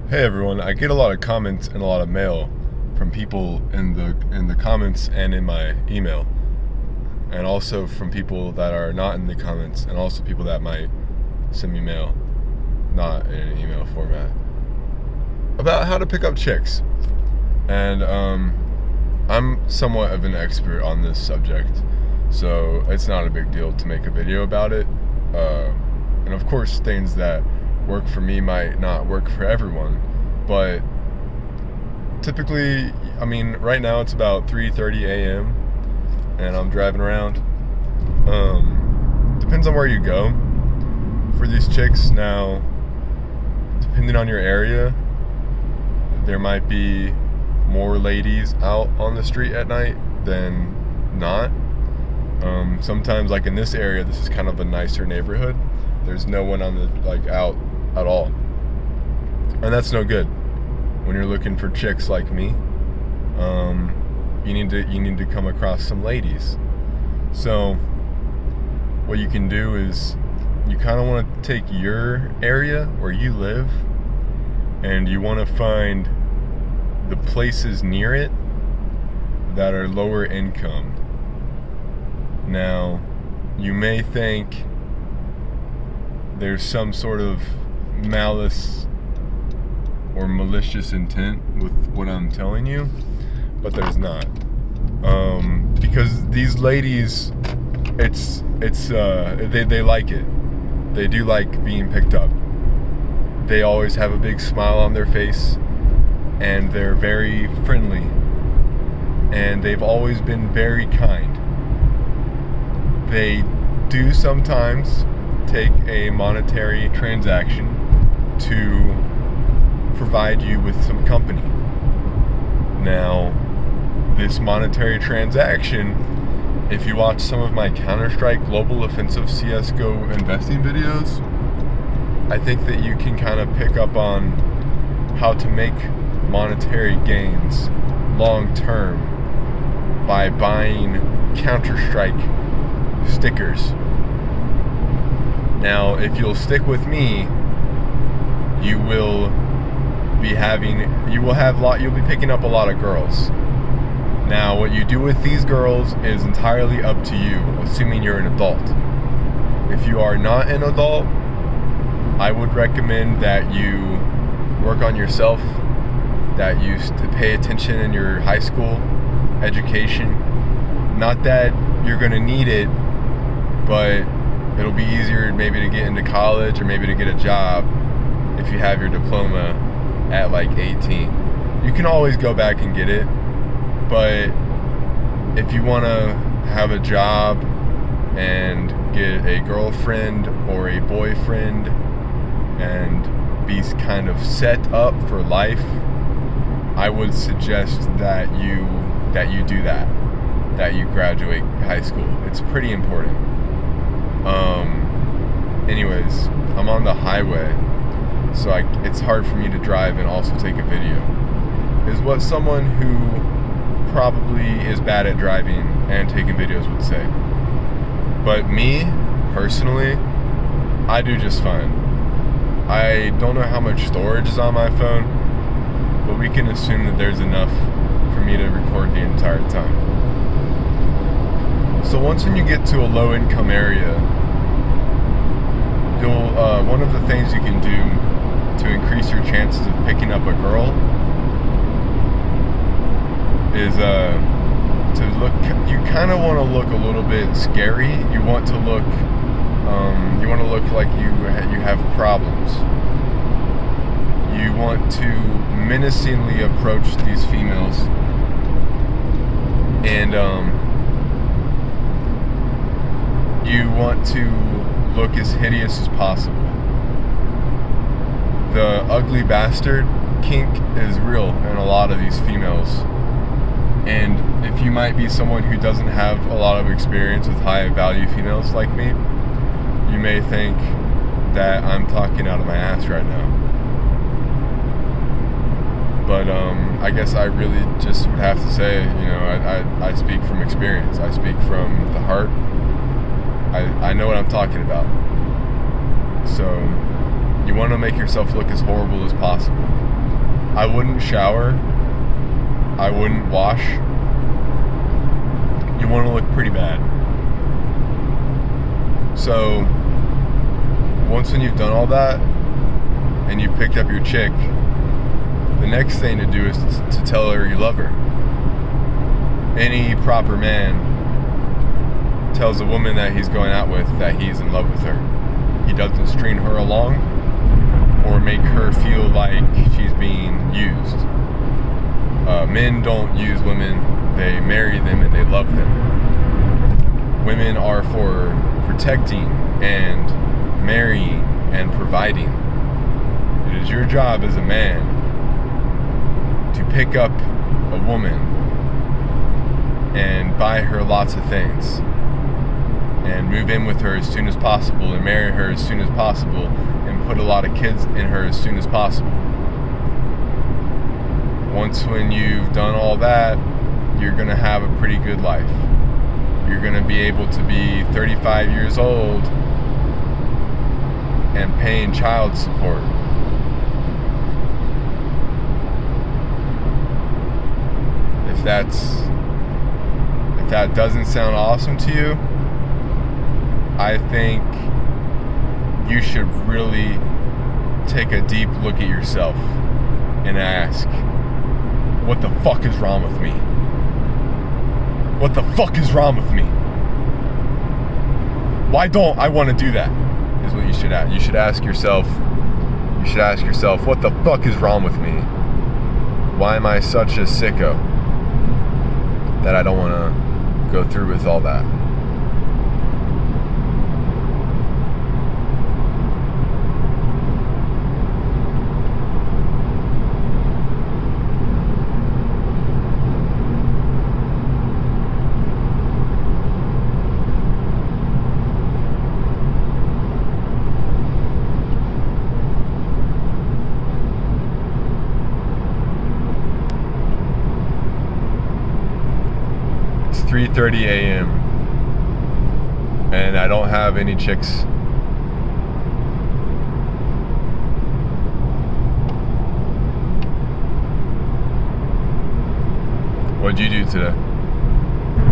Hey everyone, I get a lot of comments and a lot of mail from people in the comments and in my email. And also from people that are not in the comments, and also people that might send me mail not in an email format, about how to pick up chicks. And I'm somewhat of an expert on this subject, so it's not a big deal to make a video about it. And of course, things that work for me might not work for everyone, but typically, right now it's about 3:30 a.m. and I'm driving around. Depends on where you go for these chicks. Now, depending on your area, there might be more ladies out on the street at night than not. Sometimes, like in this area, this is kind of a nicer neighborhood. There's no one on the out at all, and that's no good when you're looking for chicks like me. You need to come across some ladies. So what you can do is you kind of want to take your area where you live, and you want to find the places near it that are lower income. Now, you may think there's some sort of malice or malicious intent with what I'm telling you, but there's not. Because these ladies, they like it. They do like being picked up. They always have a big smile on their face, and they're very friendly, and they've always been very kind. They do sometimes take a monetary transaction to provide you with some company. Now, this monetary transaction, if you watch some of my Counter-Strike Global Offensive CSGO investing videos, I think that you can kind of pick up on how to make monetary gains long term by buying Counter-Strike stickers. Now, if you'll stick with me, you'll be picking up a lot of girls. Now, what you do with these girls is entirely up to you, assuming you're an adult. If you are not an adult, I would recommend that you work on yourself, that you pay attention in your high school education. Not that you're going to need it, but it'll be easier maybe to get into college or maybe to get a job if you have your diploma at like 18. You can always go back and get it, but if you want to have a job and get a girlfriend or a boyfriend and be kind of set up for life, I would suggest that you do that you graduate high school. It's pretty important. Anyways, I'm on the highway, so it's hard for me to drive and also take a video. Is what someone who probably is bad at driving and taking videos would say. But me, personally, I do just fine. I don't know how much storage is on my phone, but we can assume that there's enough for me to record the entire time. So once when you get to a low income area, one of the things you can do to increase your chances of picking up a girl is you kind of want to look a little bit scary. You want to look like you have problems. You want to menacingly approach these females, and you want to look as hideous as possible. The ugly bastard kink is real in a lot of these females, and if you might be someone who doesn't have a lot of experience with high value females like me, you may think that I'm talking out of my ass right now, but I guess I really just would have to say, I speak from experience. I speak from the heart. I know what I'm talking about. So You want to make yourself look as horrible as possible. I wouldn't shower. I wouldn't wash. You want to look pretty bad. So, once when you've done all that, and you've picked up your chick, the next thing to do is to tell her you love her. Any proper man tells a woman that he's going out with that he's in love with her. He doesn't string her along or make her feel like she's being used. Men don't use women, they marry them and they love them. Women are for protecting and marrying and providing. It is your job as a man to pick up a woman and buy her lots of things and move in with her as soon as possible and marry her as soon as possible and put a lot of kids in her as soon as possible. Once when you've done all that, you're going to have a pretty good life. You're going to be able to be 35 years old and paying child support. If that doesn't sound awesome to you, I think you should really take a deep look at yourself and ask, what the fuck is wrong with me? What the fuck is wrong with me? Why don't I want to do that? Is what you should ask. You should ask yourself, what the fuck is wrong with me? Why am I such a sicko that I don't want to go through with all that? It's 3:30 a.m. and I don't have any chicks. What'd you do today?